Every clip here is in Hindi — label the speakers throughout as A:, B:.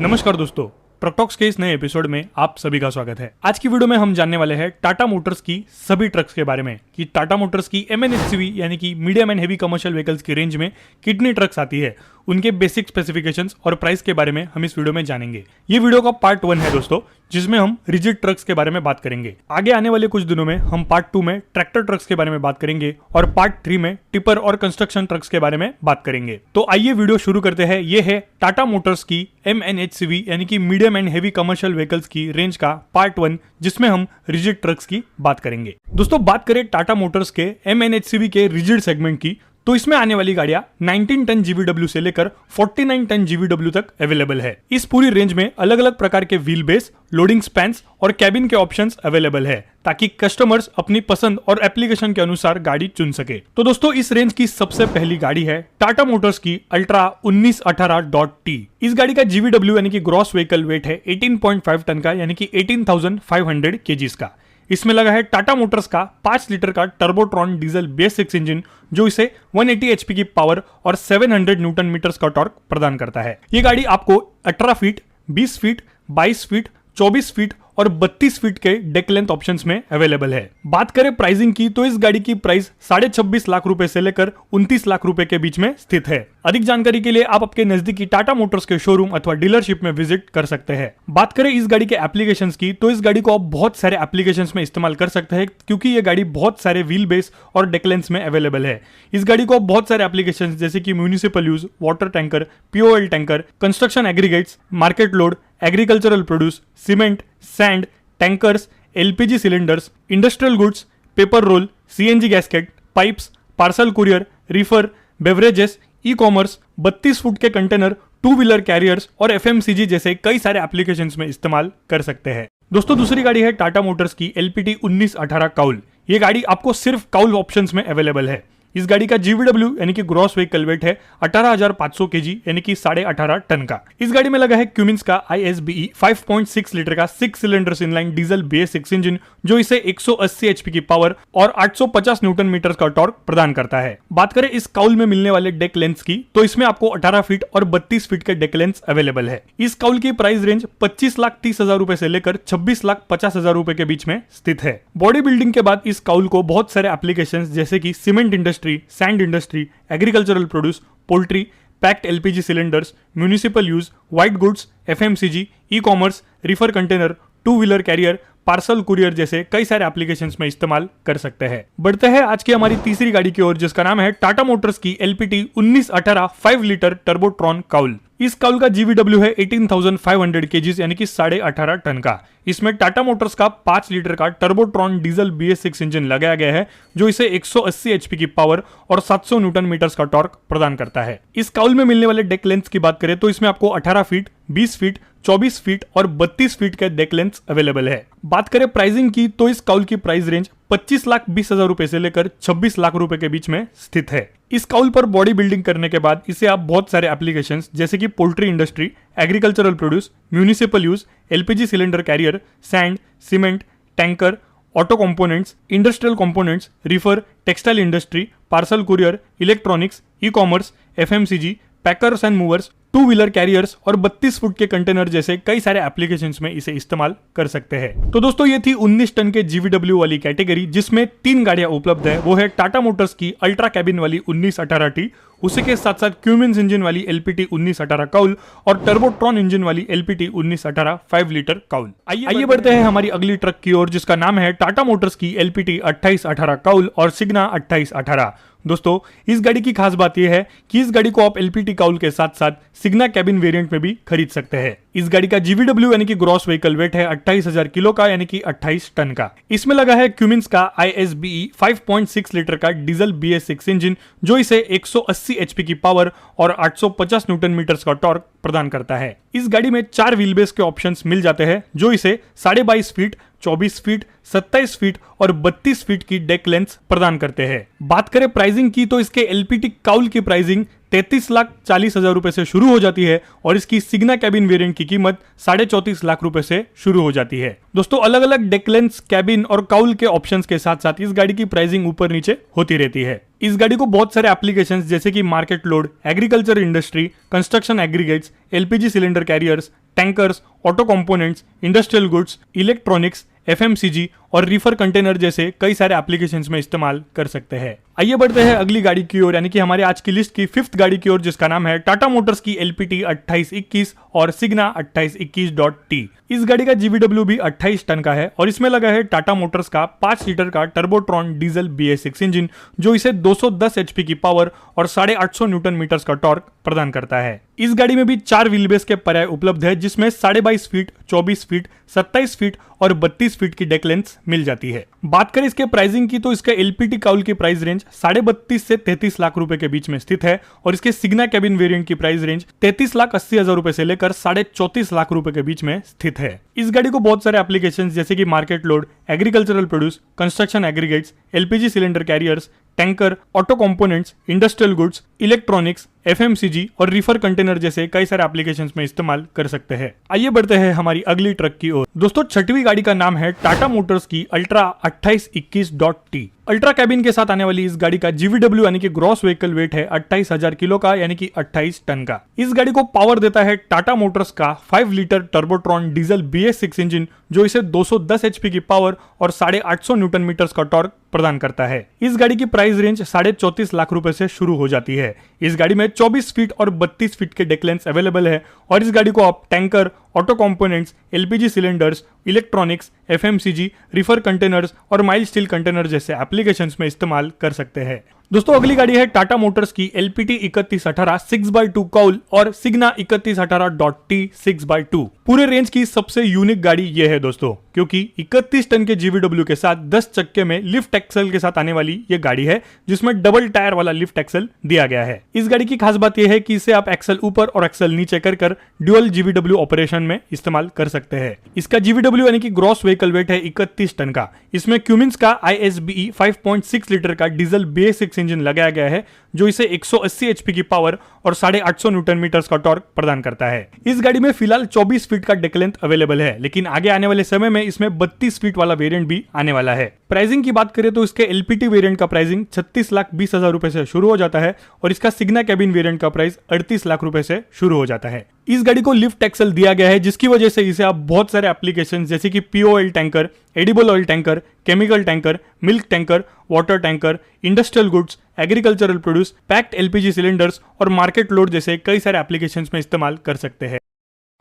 A: नमस्कार दोस्तों, ट्रकटॉक्स के इस नए एपिसोड में आप सभी का स्वागत है। आज की वीडियो में हम जानने वाले हैं टाटा मोटर्स की सभी ट्रक्स के बारे में कि टाटा मोटर्स की MNHCV यानी कि medium and heavy commercial vehicles की रेंज में कितनी ट्रक्स आती है, उनके बेसिक स्पेसिफिकेशंस और प्राइस के बारे में हम इस वीडियो में जानेंगे। ये वीडियो का पार्ट 1 है दोस्तों, जिसमें हम रिजिड ट्रक्स के बारे में बात करेंगे। आगे आने वाले कुछ दिनों में हम पार्ट 2 में ट्रैक्टर ट्रक्स के बारे में बात करेंगे और पार्ट 3 में टिपर और कंस्ट्रक्शन ट्रक्स के बारे में बात करेंगे। तो आइए वीडियो शुरू करते हैं। ये है टाटा मोटर्स की MNHCV यानी कि medium and heavy commercial vehicles की रेंज का पार्ट 1, जिसमें हम रिजिड ट्रक्स की बात करेंगे। दोस्तों, बात करें टाटा मोटर्स के MNHCV के रिजिड सेगमेंट की, तो इसमें आने वाली गाड़ियां 19 टन GVW से लेकर 49 टन GVW तक अवेलेबल है। इस पूरी रेंज में अलग अलग प्रकार के व्हील बेस, लोडिंग स्पैन्स और कैबिन के ऑप्शंस अवेलेबल है, ताकि कस्टमर्स अपनी पसंद और एप्लीकेशन के अनुसार गाड़ी चुन सके। तो दोस्तों, इस रेंज की सबसे पहली गाड़ी है टाटा मोटर्स की अल्ट्रा 1918.T। इस गाड़ी का GVW यानी कि ग्रॉस व्हीकल वेट है 18.5 टन का, यानी कि 18,500 kgs का। इसमें लगा है टाटा मोटर्स का 5 लीटर का टर्बोट्रॉन डीजल बेस6 इंजन, जो इसे 180 HP की पावर और 700 न्यूटन मीटर्स का टॉर्क प्रदान करता है। ये गाड़ी आपको 18 फीट, 20 फीट, 22 फीट, 24 फीट और 32 फीट के डेक लेंथ ऑप्शंस में अवेलेबल है। बात करें प्राइसिंग की, तो इस गाड़ी की प्राइस 26.5 लाख रुपए से लेकर 29 लाख रुपए के बीच में स्थित है। अधिक जानकारी के लिए आप आपके नजदीकी टाटा मोटर्स के शोरूम अथवा डीलरशिप में विजिट कर सकते हैं। बात करें इस गाड़ी के एप्लीकेशंस की, तो इस गाड़ी को आप बहुत सारे एप्लीकेशंस में इस्तेमाल कर सकते हैं, क्योंकि ये गाड़ी बहुत सारे व्हील बेस और डेक लेंथ्स में अवेलेबल है। इस गाड़ी को आप बहुत सारे एप्लीकेशंस जैसे कि municipal use, water tanker, POL tanker, construction aggregates, market load, agricultural produce, cement, sand, tankers, LPG cylinders, industrial goods, paper roll, CNG gasket, pipes, parcel courier, reefer, beverages, e-commerce, 32 foot के कंटेनर, 2 व्हीलर कैरियर्स और FMCG जैसे कई सारे एप्लीकेशंस में इस्तेमाल कर सकते हैं। दोस्तों, दूसरी गाड़ी है टाटा मोटर्स की LPT 1918 काउल। ये गाड़ी आपको सिर्फ काउल ऑप्शंस में अवेलेबल है। इस गाड़ी का GVW यानी कि ग्रॉस व्हीकल वेट है 18,500 kg यानी कि 18.5 टन का। इस गाड़ी में लगा है क्यूमिंस का ISBE 5.6 लीटर का 6 सिलेंडर इनलाइन डीजल बेस6 इंजन, जो इसे 180 HP की पावर और 850 न्यूटन मीटर का टॉर्क प्रदान करता है। बात करें इस काउल में मिलने वाले डेक लेंथ की, तो इसमें आपको 18 फीट और 32 फीट के डेक लेंथ अवेलेबल है। इस काउल की प्राइस रेंज 25,30,000 रुपए से लेकर 26,50,000 रुपए के बीच में स्थित है। बॉडी बिल्डिंग के बाद इस काउल को बहुत सारे एप्लीकेशंस जैसे कि cement industry, sand industry, agricultural produce, poultry, packed LPG cylinders, municipal use, white goods, FMCG, e-commerce, reefer container, 2 wheeler carrier, parcel courier जैसे कई सारे एप्लीकेशंस में इस्तेमाल कर सकते हैं। बढ़ते हैं आज की हमारी तीसरी गाड़ी की ओर, जिसका नाम है टाटा मोटर्स की LPT 1918 5 लीटर टर्बोट्रॉन काउल। इस काउल का GVW है 18,500 kgs यानी कि 18.5 टन का। इसमें टाटा मोटर्स का 5 लीटर का टर्बोट्रॉन डीजल BS6 इंजन लगाया गया है, जो इसे 180 HP की पावर और 700 न्यूटन मीटर्स का टॉर्क प्रदान करता है। इस काउल में मिलने वाले डेक लेंथ की बात करें, तो इसमें आपको 18 फीट, 20 फीट, 24 फीट और 32 फीट के डेक लेंथ अवेलेबल है। बात करें प्राइसिंग की, तो इस काउल की प्राइस रेंज 25,20,000 रुपए से लेकर 26 लाख रुपए के बीच में स्थित है। इस काउल पर बॉडी बिल्डिंग करने के बाद इसे आप बहुत सारे एप्लीकेशंस जैसे कि poultry industry, agricultural produce, municipal use, LPG cylinder carrier, sand, cement, tanker, auto components, industrial components, reefer, textile industry, parcel courier, electronics, e-commerce, FMCG, packers and movers, 2 wheeler carriers और 32 फुट के कंटेनर जैसे कई सारे एप्लीकेशंस में इसे इस्तेमाल कर सकते हैं। तो दोस्तों, ये थी 19 टन के GVW वाली कैटेगरी, जिसमें 3 गाड़ियां उपलब्ध है। वो है टाटा मोटर्स की अल्ट्रा कैबिन वाली 1918T, उसी के साथ साथ क्यूमिंस इंजन वाली LPT 1918 काउल और टर्बोट्रॉन इंजन वाली LPT 1918 5 लीटर काउल। आइए बढ़ते हैं हमारी अगली ट्रक की ओर, जिसका नाम है टाटा मोटर्स की LPT 2818 काउल और सिग्ना 2818। दोस्तों, इस गाड़ी की खास बात यह है कि इस गाड़ी को आप LPT काउल के साथ साथ सिग्ना कैबिन वेरिएंट में भी खरीद सकते हैं। इस गाड़ी का GVW यानी कि ग्रॉस व्हीकल वेट है 28,000 किलो का, यानी कि 28 टन का। इसमें लगा है क्यूमिंस का ISBE 5.6 लीटर का डीजल BS6 इंजन, जो इसे 180 HP की पावर और 850 न्यूटन मीटर्स का टॉर्क प्रदान करता है। इस गाड़ी में 4 व्हील बेस के ऑप्शंस मिल जाते हैं, जो इसे 22.5 फीट, 24 फीट, 27 फीट और 32 फीट की डेक लेंथ प्रदान करते हैं। बात करें प्राइसिंग की, तो इसके LPT काउल की प्राइसिंग 33,40,000 रुपए से शुरू हो जाती है और इसकी सिग्ना कैबिन वेरिएंट की कीमत 34.5 लाख रुपए से शुरू हो जाती है। दोस्तों अलग अलग डेक लेंथ, कैबिन और काउल के ऑप्शंस के साथ साथ इस गाड़ी की प्राइसिंग ऊपर नीचे होती रहती है। इस गाड़ी को बहुत सारे एप्लीकेशंस जैसे कि market load, agriculture industry, construction aggregates, LPG cylinder carriers, tankers, auto components, industrial goods, electronics, FMCG और रिफर कंटेनर जैसे कई सारे एप्लीकेशंस में इस्तेमाल कर सकते हैं। आइए बढ़ते हैं अगली गाड़ी की ओर, यानी कि हमारे आज की लिस्ट की 5th गाड़ी की ओर, जिसका नाम है टाटा मोटर्स की LPT 2821 और सिग्ना 2821.T। इस गाड़ी का जीवीडब्ल्यू भी 28 टन का है और इसमें लगा है टाटा मोटर्स का 5 लीटर का टर्बोट्रॉन डीजल BS6 इंजन, जो इसे 210 HP की पावर और 850 न्यूटन मीटर्स का टॉर्क प्रदान करता है। इस गाड़ी में भी 4 व्हील बेस के पर्याय उपलब्ध है, जिसमें 22.5 फीट, 24 फीट, 27 फीट और 32 फीट की डेक लेंथ मिल जाती है। बात करें इसके प्राइसिंग की तो इसके LPT काउल की प्राइस रेंज 32.5 से 33 लाख रुपए के बीच में स्थित है और इसके सिग्ना कैबिन वेरिएंट की प्राइस रेंज 33,80,000 रुपए से लेकर 34.5 लाख रुपए के बीच में स्थित है। इस गाड़ी को बहुत सारे एप्लीकेशन जैसे कि market load, agricultural produce, construction aggregates, LPG cylinder carriers, tanker, auto components, industrial goods, electronics, FMCG और रिफर कंटेनर जैसे कई सारे एप्लीकेशंस में इस्तेमाल कर सकते हैं। आइए बढ़ते हैं हमारी अगली ट्रक की ओर। दोस्तों 6वीं गाड़ी का नाम है टाटा मोटर्स की अल्ट्रा 2821.T। अल्ट्रा कैबिन के साथ आने वाली इस गाड़ी का जीवीडब्ल्यू यानी कि ग्रॉस व्हीकल वेट है 28,000 किलो का, यानी कि 28 टन का। इस गाड़ी को पावर देता है टाटा मोटर्स का 5 लीटर टर्बोट्रॉन डीजल BS6 इंजन, जो इसे 210 HP की पावर और 850 न्यूटन मीटर्स का टॉर्क प्रदान करता है। इस गाड़ी की प्राइस रेंज 34.5 लाख रुपए से शुरू हो जाती है। इस गाड़ी में 24 फीट और 32 फीट के डेक लेंथ अवेलेबल है और इस गाड़ी को आप tanker, auto components, LPG cylinders, electronics, FMCG, refer containers और माइल्ड स्टील कंटेनर जैसे एप्लीकेशंस में इस्तेमाल कर सकते हैं। दोस्तों अगली गाड़ी है टाटा मोटर्स की LPT 3118 6x2 काउल और सिग्ना 3118.T 6x2। पूरे रेंज की सबसे यूनिक गाड़ी यह है दोस्तों, क्योंकि 31 टन के जीवीडब्ल्यू के साथ 10 चक्के में लिफ्ट एक्सल के साथ आने वाली यह गाड़ी है, जिसमें डबल टायर वाला लिफ्ट एक्सल दिया गया है। इस गाड़ी की खास बात यह है कि इसे आप एक्सल ऊपर और एक्सल नीचे कर ड्यूअल जीवीडब्ल्यू ऑपरेशन में इस्तेमाल कर सकते हैं। इसका जीवीडब्ल्यू यानी कि ग्रॉस व्हीकल वेट है 31 टन का। इसमें क्यूमिंस का ISBE 5.6 लीटर का डीजल BS6 इंजन लगाया गया है, जो इसे 180 HP की पावर और 850 न्यूटन मीटर्स का टॉर्क प्रदान करता है। इस गाड़ी में फिलहाल 24 फीट का डेक लेंथ अवेलेबल है, लेकिन आगे आने वाले समय में इसमें 32 फीट वाला वेरिएंट भी आने वाला है। प्राइसिंग की बात करें तो इसके LPT वेरिएंट का प्राइसिंग 36,20,000 रुपए से शुरू हो जाता है और इसका सिग्ना कैबिन वेरिएंट का प्राइस 38 लाख रुपए से शुरू हो जाता है। इस गाड़ी को लिफ्ट एक्सल दिया गया है, जिसकी वजह से इसे आप बहुत सारे एप्लीकेशन जैसे कि POL tanker, edible oil tanker, chemical tanker, milk tanker, water tanker, industrial goods, agricultural produce, packed LPG cylinders और मार्केट लोड जैसे कई सारे एप्लीकेशंस में इस्तेमाल कर सकते हैं।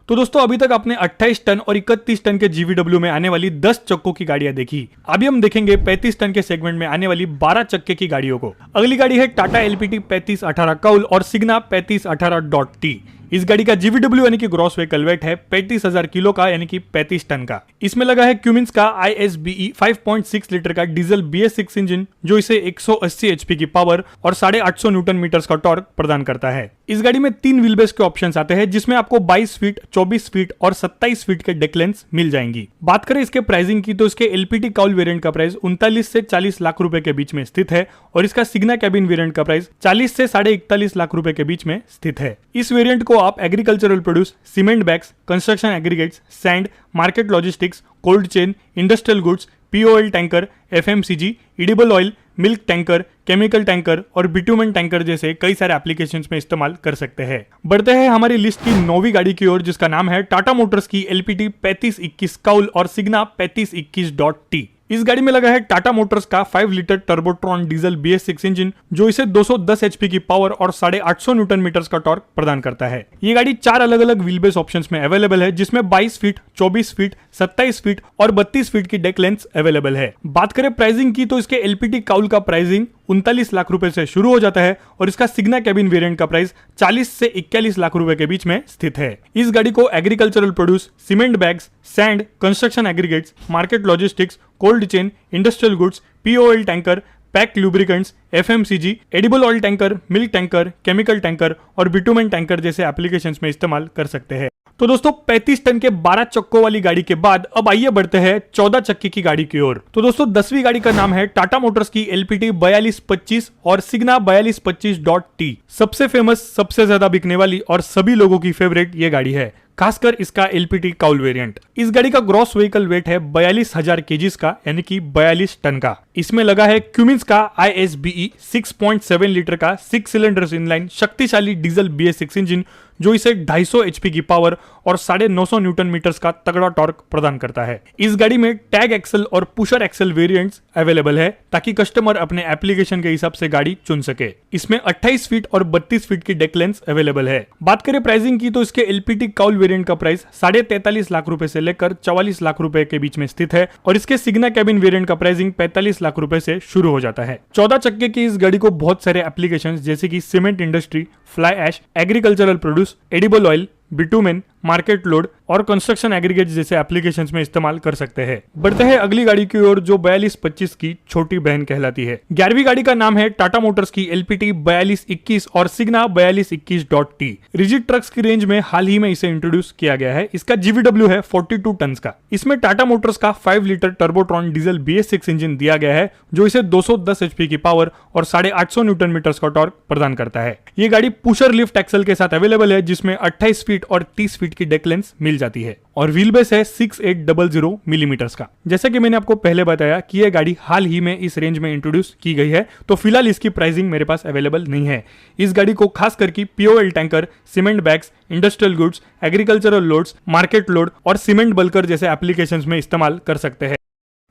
A: तो दोस्तों अभी तक आपने 28 टन और 31 टन के जीवीडब्ल्यू में आने वाली 10 चक्कों की गाड़ियां देखी। अभी हम देखेंगे 35 टन के सेगमेंट में आने वाली 12 चक्के की गाड़ियों को। अगली गाड़ी है टाटा LPT 3518 काउल और सिग्ना 3518.T। इस गाड़ी का जीवीडब्ल्यू यानी कि ग्रॉस व्हीकल वेट है 35,000 किलो का, यानी कि 35 टन का। इसमें लगा है क्यूमिंस का ISBE 5.6 लीटर का डीजल BS6 इंजन, जो इसे 180 HP की पावर और 850 न्यूटन मीटर्स का टॉर्क प्रदान करता है। इस गाड़ी में 3 व्हील बेस के ऑप्शंस आते हैं, जिसमें आपको 22 फीट, 24 फीट और 27 फीट के डेक लेंथ मिल जाएंगी। बात करें इसके प्राइसिंग की तो इसके LPT काउल वेरिएंट का प्राइस 39 से 40 लाख रुपए के बीच में स्थित है और इसका सिग्ना कैबिन वेरिएंट का प्राइस 40 से 41.5 लाख रुपए के बीच में स्थित है। इस वेरिएंट को आप agricultural produce, cement bags, construction aggregates, sand, market logistics, cold chain, industrial goods, POL tanker, FMCG, edible oil, milk tanker, chemical tanker और बिटुमेन टैंकर जैसे कई सारे एप्लीकेशंस में इस्तेमाल कर सकते हैं। बढ़ते हैं हमारी लिस्ट की 9वीं गाड़ी की ओर, जिसका नाम है टाटा मोटर्स की LPT 3521 काउल और सिग्ना 3521.T। इस गाड़ी में लगा है टाटा मोटर्स का 5 लीटर टर्बोट्रॉन डीजल BS6 इंजन, जो इसे 210 HP की पावर और 850 न्यूटन मीटर्स का टॉर्क प्रदान करता है। ये गाड़ी 4 अलग अलग व्हील बेस ऑप्शंस में अवेलेबल है, जिसमें 22 फीट, 24 फीट, 27 फीट और 32 फीट की डेक लेंथ अवेलेबल है। बात करें प्राइसिंग की तो इसके LPT काउल का प्राइसिंग 39 लाख रुपए से शुरू हो जाता है और इसका सिग्ना कैबिन वेरिएंट का प्राइस 40 से 41 लाख रुपए के बीच में स्थित है। इस गाड़ी को agricultural produce, cement bags, sand, construction aggregates, market logistics, cold chain, industrial goods, POL tanker, packed lubricants, FMCG, edible oil tanker, milk tanker, chemical tanker और बिटुमेन टैंकर जैसे एप्लीकेशंस में इस्तेमाल कर सकते हैं। तो दोस्तों 35 टन के 12 चक्कों वाली गाड़ी के बाद अब आइए बढ़ते हैं 14 चक्के की गाड़ी की ओर। तो दोस्तों 10वीं गाड़ी का नाम है टाटा मोटर्स की LPT 4225 और सिग्ना 4225.T। सबसे फेमस, सबसे ज्यादा बिकने वाली और सभी लोगों की फेवरेट ये गाड़ी है, खासकर इसका LPT काउल वेरिएंट। इस गाड़ी का ग्रॉस व्हीकल वेट है 42,000 केजीज का, यानी कि 42 टन का। इसमें लगा है क्यूमिंस का ISBE 6.7 लीटर का 6 सिलेंडर इनलाइन शक्तिशाली डीजल BS6 इंजन, जो इसे 250 HP की पावर और 950 न्यूटन मीटर्स का तगड़ा टॉर्क प्रदान करता है। इस गाड़ी में टैग एक्सल और पुशर एक्सल वेरिएंट्स अवेलेबल है, ताकि कस्टमर अपने एप्लीकेशन के हिसाब से गाड़ी चुन सके। इसमें 28 फीट और 32 फीट की डेक लेंथ अवेलेबल है। बात करें प्राइसिंग की, तो इसके LPT काउल वेरिएंट का प्राइस 43.5 लाख रुपए से लेकर 44 लाख रुपए के बीच में स्थित है, और इसके सिग्ना कैबिन वेरिएंट का प्राइसिंग 45 लाख रुपए से शुरू हो जाता है। 14 चक्के की इस गाड़ी को बहुत सारे एप्लीकेशन जैसे कि cement industry, fly ash, agricultural produce, edible oil, bitumen, market load और कंस्ट्रक्शन एग्रीगेट जैसे एप्लीकेशंस में इस्तेमाल कर सकते हैं। बढ़ते हैं अगली गाड़ी की ओर, जो 4225 की छोटी बहन कहलाती है। 11वीं गाड़ी का नाम है टाटा मोटर्स की LPT 4221 और सिग्ना 4221.T। रिजिड ट्रक्स की रेंज में हाल ही में इसे इंट्रोड्यूस किया गया है। इसका GVW है 42 टन का। इसमें टाटा मोटर्स का 5 लीटर टर्बोट्रॉन डीजल BS6 इंजन दिया गया है, जो इसे 210 HP की पावर और 850 न्यूटन मीटर्स का टॉर्क प्रदान करता है। ये गाड़ी पुशर लिफ्ट एक्सल के साथ अवेलेबल है, जिसमें 28 फीट और 30 फीट की डेक लेंथ मिल जाती है, और व्हील बेस है 6800 मिलीमीटर्स का। जैसा कि मैंने आपको पहले बताया कि यह गाड़ी हाल ही में इस रेंज में इंट्रोड्यूस की गई है, तो फिलहाल इसकी प्राइसिंग मेरे पास अवेलेबल नहीं है। इस गाड़ी को खास करके POL tanker, cement bags, industrial goods, agricultural loads, market load और सीमेंट बल्कर जैसे एप्लीकेशंस में इस्तेमाल कर सकते हैं।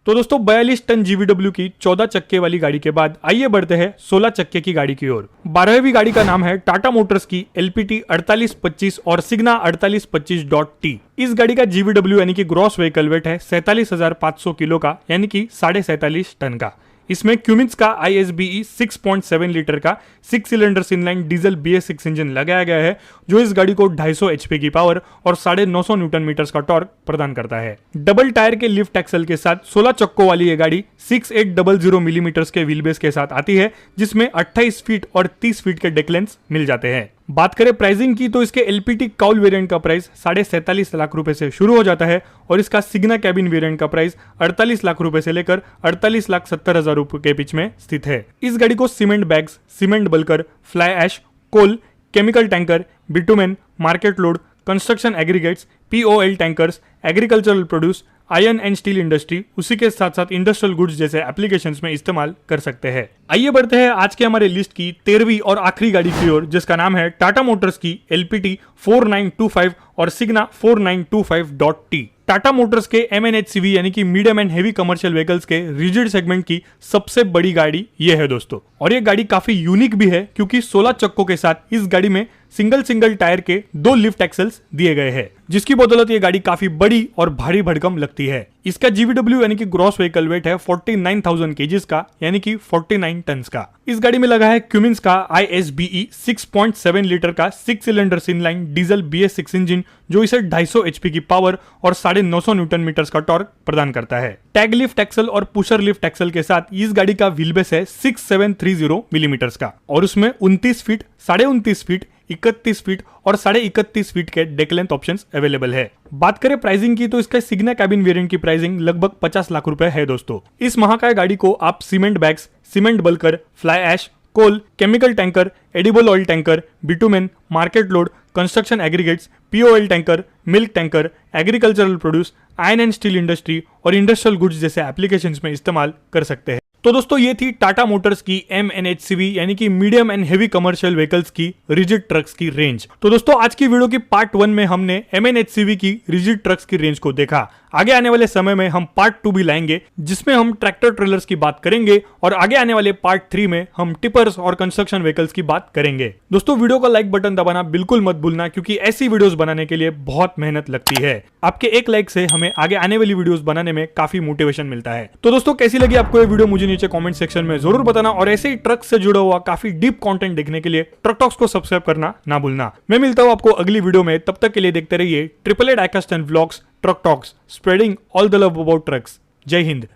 A: तो दोस्तों 42 टन GVW की 14 चक्के वाली गाड़ी के बाद आइए बढ़ते हैं 16 चक्के की गाड़ी की ओर। 12वीं गाड़ी का नाम है टाटा मोटर्स की LPT 4825 और सिग्ना 4825.T। इस गाड़ी का GVW यानी कि ग्रॉस व्हीकल वेट है 47,500 किलो का, यानी कि 47.5 टन का। इसमें क्यूमिंस का ISBE 6.7 लीटर का 6 cylinder inline diesel BS6 engine लगाया गया है, जो इस गाड़ी को 250 HP की पावर और 950 न्यूटन मीटर्स का टॉर्क प्रदान करता है। डबल टायर के लिफ्ट एक्सल के साथ 16 चक्कों वाली ये गाड़ी 6800 मिलीमीटर्स के व्हील बेस के साथ आती है, जिसमें 28 फीट और 30 फीट के डेक लेंथ मिल जाते हैं। बात करें प्राइसिंग की, तो इसके LPT काउल वेरिएंट का प्राइस 47.5 लाख रुपए से शुरू हो जाता है, और इसका सिग्ना कैबिन वेरिएंट का प्राइस 48 लाख रुपए से लेकर 48,70,000 रुपए के बीच में स्थित है। इस गाड़ी को cement bags, cement bulker, fly ash, coal, chemical tanker, bitumen, market load, construction aggregates, POL tankers, agricultural produce, iron and steel industry, उसी के साथ साथ इंडस्ट्रियल गुड्स जैसे एप्लीकेशंस में इस्तेमाल कर सकते हैं। आइए बढ़ते हैं आज के हमारे लिस्ट की 13वीं और आखिरी गाड़ी की ओर, जिसका नाम है टाटा मोटर्स की LPT 4925 और सिग्ना 4925.T। टाटा मोटर्स के MNHCV यानी कि medium and heavy commercial vehicles के रिजिड सेगमेंट की सबसे बड़ी गाड़ी ये है दोस्तों। और ये गाड़ी काफी यूनिक भी है, क्योंकि 16 चक्कों के साथ इस गाड़ी में सिंगल टायर के 2 लिफ्ट एक्सल्स दिए गए हैं, जिसकी बदौलत ये गाड़ी काफी बड़ी और भारी भड़कम लगती है। इसका GVW यानी कि ग्रॉस व्हीकल वेट है 49,000 केजीज का, यानी कि 49 टन का। इस गाड़ी में लगा है क्यूमिंस का ISBE 6.7 लीटर का 6 cylinder inline diesel BS6 engine, जो इसे 250 HP की पावर और 950 न्यूटन मीटर्स का टॉर्क प्रदान करता है। टैग लिफ्ट एक्सल और पुशर लिफ्ट एक्सल के साथ इस गाड़ी का व्हील बेस है 6730 मिलीमीटर्स का, और उसमें 29 फीट, 29.5 फीट, 31 फीट और 31.5 फीट के डेक लेंथ ऑप्शंस अवेलेबल है। बात करें प्राइसिंग की, तो इसका सिग्ना कैबिन वेरिएंट की प्राइसिंग लगभग 50 लाख रुपए है दोस्तों। इस महाकाय गाड़ी को आप cement bags, cement bulker, fly ash, coal, chemical tanker, edible oil tanker, bitumen, market load, construction aggregates, POL tanker, milk tanker, agricultural produce, iron and steel industry और इंडस्ट्रियल गुड्स जैसे एप्लीकेशंस में इस्तेमाल कर सकते हैं। तो दोस्तों ये थी टाटा मोटर्स की MNHCV यानी कि medium and heavy commercial vehicles की रिजिड ट्रक्स की रेंज। तो दोस्तों आज की वीडियो की पार्ट 1 में हमने MNHCV की रिजिड ट्रक्स की रेंज को देखा। आगे आने वाले समय में हम पार्ट 2 भी लाएंगे, जिसमें हम ट्रैक्टर ट्रेलर्स की बात करेंगे, और आगे आने वाले पार्ट 3 में हम टिपर्स और कंस्ट्रक्शन व्हीकल्स की बात करेंगे। दोस्तों वीडियो का लाइक बटन दबाना बिल्कुल मत भूलना, क्योंकि ऐसी वीडियोस बनाने के लिए बहुत मेहनत लगती है। आपके एक लाइक से हमें आगे आने वाली वीडियोस बनाने में काफी मोटिवेशन मिलता है। तो दोस्तों कैसी लगी आपको ये वीडियो मुझे नीचे कमेंट सेक्शन में जरूर बताना, और ऐसे ही ट्रक से जुड़ा हुआ काफी डीप कंटेंट देखने के लिए ट्रक टॉक्स को सब्सक्राइब करना ना भूलना। मैं मिलता हूं आपको अगली वीडियो में, तब तक के लिए देखते रहिए 888 diecast and vlogs, truck talks, spreading all the love about trucks. जय हिंद।